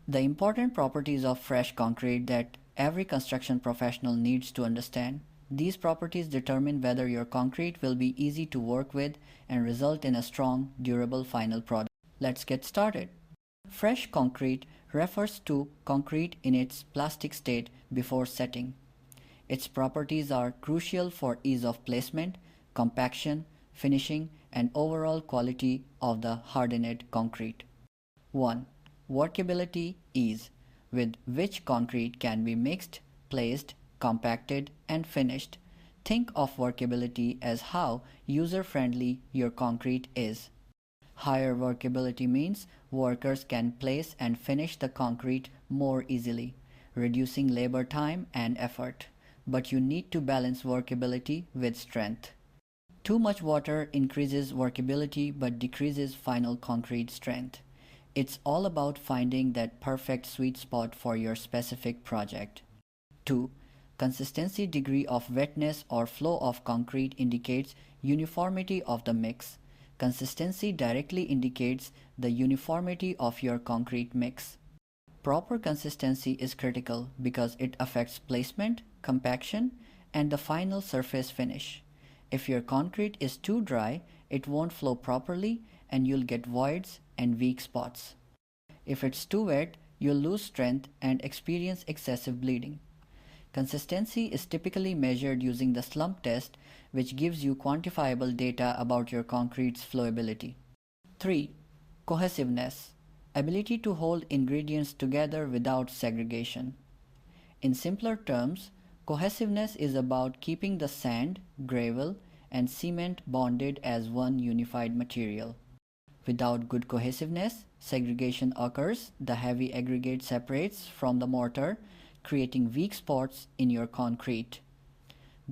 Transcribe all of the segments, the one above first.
The important properties of fresh concrete that every construction professional needs to understand. These properties determine whether your concrete will be easy to work with and result in a strong, durable final product. Let's get started. Fresh concrete refers to concrete in its plastic state before setting. Its properties are crucial for ease of placement, compaction, finishing, and overall quality of the hardened concrete. 1. Workability ease, with which concrete can be mixed, placed, compacted, and finished. Think of workability as how user-friendly your concrete is. Higher workability means workers can place and finish the concrete more easily, reducing labor time and effort. But you need to balance workability with strength. Too much water increases workability but decreases final concrete strength. It's all about finding that perfect sweet spot for your specific project. 2. Consistency degree of wetness or flow of concrete indicates uniformity of the mix. Consistency directly indicates the uniformity of your concrete mix. Proper consistency is critical because it affects placement, compaction, and the final surface finish. If your concrete is too dry, it won't flow properly and you'll get voids and weak spots. If it's too wet, you'll lose strength and experience excessive bleeding. Consistency is typically measured using the slump test, which gives you quantifiable data about your concrete's flowability. 3. Cohesiveness, ability to hold ingredients together without segregation. In simpler terms, cohesiveness is about keeping the sand, gravel, and cement bonded as one unified material. Without good cohesiveness, segregation occurs, the heavy aggregate separates from the mortar, creating weak spots in your concrete.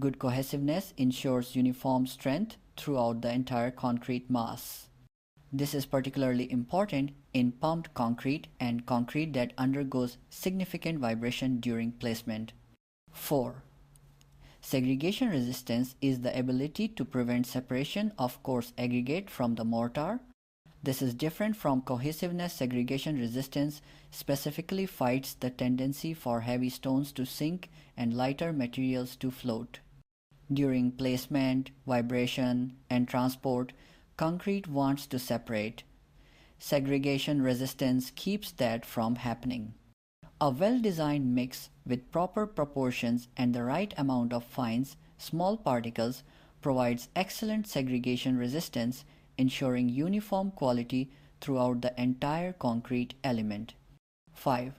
Good cohesiveness ensures uniform strength throughout the entire concrete mass. This is particularly important in pumped concrete and concrete that undergoes significant vibration during placement. 4. Segregation resistance is the ability to prevent separation of coarse aggregate from the mortar. This is different from cohesiveness. Segregation resistance specifically fights the tendency for heavy stones to sink and lighter materials to float. During placement, vibration, and transport, concrete wants to separate. Segregation resistance keeps that from happening. A well-designed mix with proper proportions and the right amount of fine, small particles provides excellent segregation resistance, ensuring uniform quality throughout the entire concrete element. 5.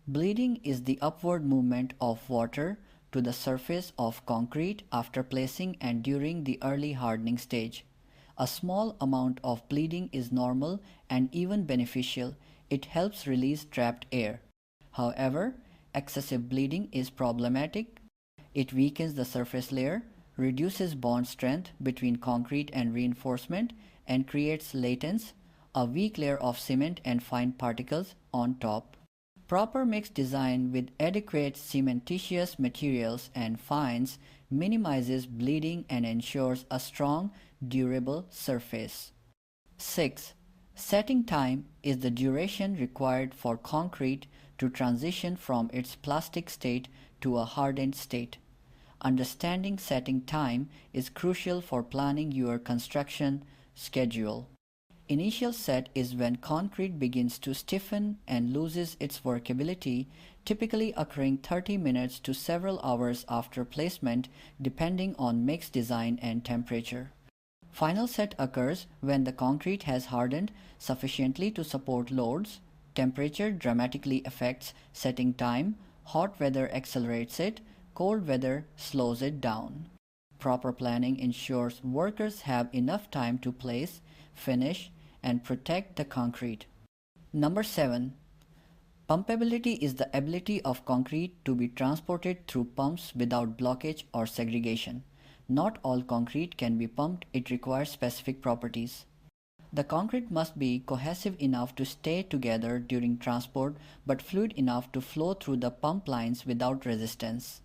Bleeding is the upward movement of water to the surface of concrete after placing and during the early hardening stage. A small amount of bleeding is normal and even beneficial. It helps release trapped air. However, excessive bleeding is problematic. It weakens the surface layer, reduces bond strength between concrete and reinforcement, and creates latence, a weak layer of cement and fine particles on top. Proper mix design with adequate cementitious materials and fines minimizes bleeding and ensures a strong, durable surface. 6. Setting time is the duration required for concrete to transition from its plastic state to a hardened state. Understanding setting time is crucial for planning your construction schedule. Initial set is when concrete begins to stiffen and loses its workability, typically occurring 30 minutes to several hours after placement, depending on mix design and temperature. Final set occurs when the concrete has hardened sufficiently to support loads. Temperature dramatically affects setting time. Hot weather accelerates it, cold weather slows it down. Proper planning ensures workers have enough time to place, finish, and protect the concrete. Number 7. Pumpability is the ability of concrete to be transported through pumps without blockage or segregation. Not all concrete can be pumped, it requires specific properties. The concrete must be cohesive enough to stay together during transport but fluid enough to flow through the pump lines without resistance.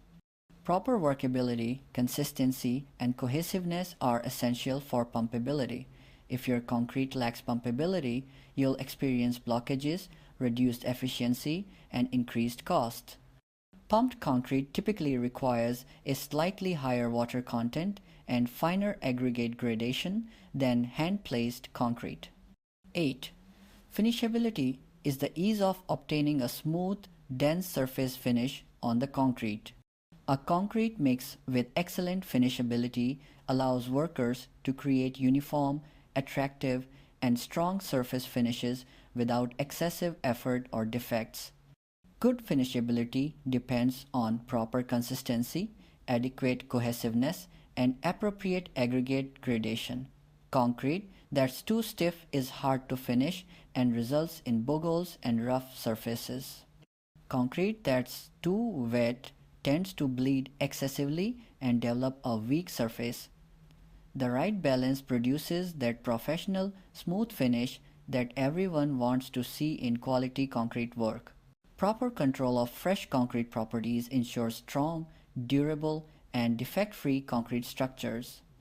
Proper workability, consistency, and cohesiveness are essential for pumpability. If your concrete lacks pumpability, you'll experience blockages, reduced efficiency, and increased cost. Pumped concrete typically requires a slightly higher water content and finer aggregate gradation than hand-placed concrete. 8. Finishability is the ease of obtaining a smooth, dense surface finish on the concrete. A concrete mix with excellent finishability allows workers to create uniform, attractive, and strong surface finishes without excessive effort or defects. Good finishability depends on proper consistency, adequate cohesiveness, and appropriate aggregate gradation. Concrete that's too stiff is hard to finish and results in boggles and rough surfaces. Concrete that's too wet tends to bleed excessively and develop a weak surface. The right balance produces that professional, smooth finish that everyone wants to see in quality concrete work. Proper control of fresh concrete properties ensures strong, durable, and defect-free concrete structures.